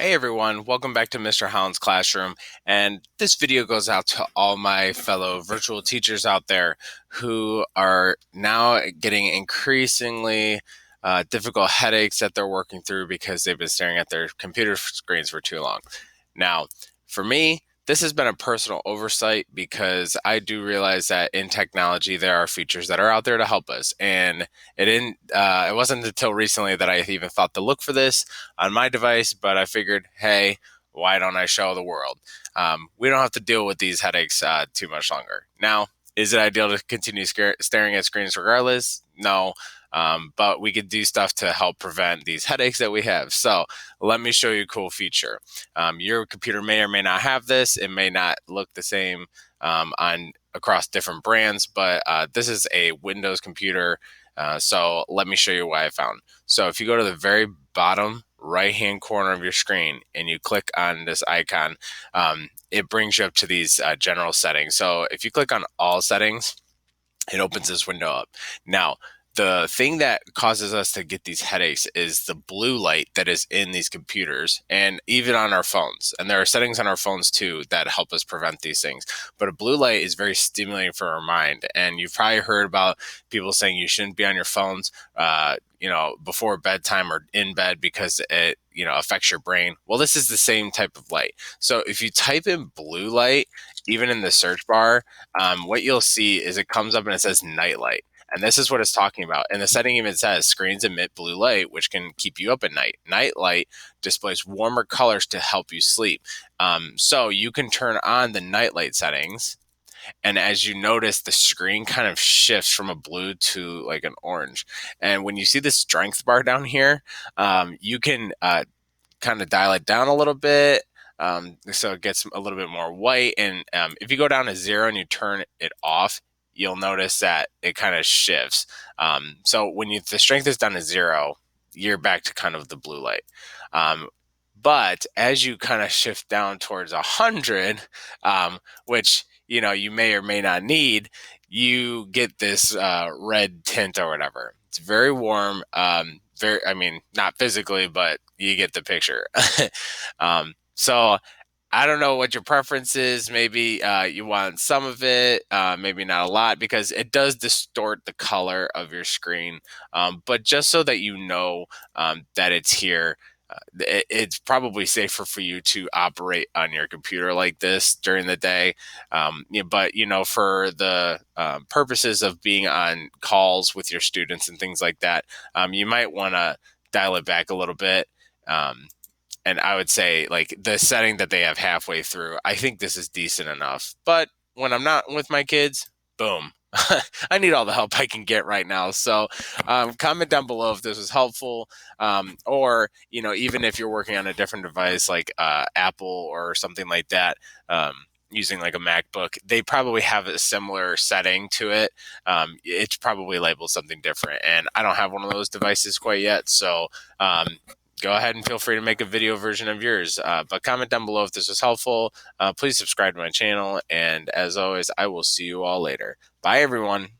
Hey everyone, welcome back to Mr. Holland's Classroom. And this video goes out to all my fellow virtual teachers out there who are now getting increasingly difficult headaches that they're working through because they've been staring at their computer screens for too long. Now, for me, this has been a personal oversight because I do realize that in technology there are features that are out there to help us, and it wasn't until recently that I even thought to look for this on my device. But I figured, hey, why don't I show the world? We don't have to deal with these headaches too much longer. Now, is it ideal to continue staring at screens regardless? No. But we could do stuff to help prevent these headaches that we have. So let me show you a cool feature. Your computer may or may not have this. It may not look the same on across different brands, but this is a Windows computer. So let me show you what I found. So if you go to the very bottom right hand corner of your screen and you click on this icon, it brings you up to these general settings. So if you click on all settings, it opens this window up. Now, the thing that causes us to get these headaches is the blue light that is in these computers and even on our phones. And there are settings on our phones too that help us prevent these things. But a blue light is very stimulating for our mind. And you've probably heard about people saying you shouldn't be on your phones, before bedtime or in bed because it, affects your brain. Well, this is the same type of light. So if you type in blue light, even in the search bar, what you'll see is it comes up and it says night light. And this is what it's talking about. And the setting even says screens emit blue light, which can keep you up at night. Night light displays warmer colors to help you sleep. So you can turn on the night light settings. And as you notice, the screen kind of shifts from a blue to like an orange. And when you see the strength bar down here, you can kind of dial it down a little bit. So it gets a little bit more white. And if you go down to 0 and you turn it off, you'll notice that it kind of shifts. So when the strength is down to 0, you're back to kind of the blue light. But as you kind of shift down towards 100, which you may or may not need, you get this red tint or whatever. It's very warm. Not physically, but you get the picture. So I don't know what your preference is. Maybe you want some of it, maybe not a lot, because it does distort the color of your screen. But just so that that it's here, it's probably safer for you to operate on your computer like this during the day. But for the purposes of being on calls with your students and things like that, you might want to dial it back a little bit. And I would say, like, the setting that they have halfway through, I think this is decent enough. But when I'm not with my kids, boom. I need all the help I can get right now. So comment down below if this was helpful. Or, even if you're working on a different device like Apple or something like that, using like a MacBook, they probably have a similar setting to it. It's probably labeled something different. And I don't have one of those devices quite yet. So go ahead and feel free to make a video version of yours. But comment down below if this was helpful. Please subscribe to my channel. And as always, I will see you all later. Bye, everyone.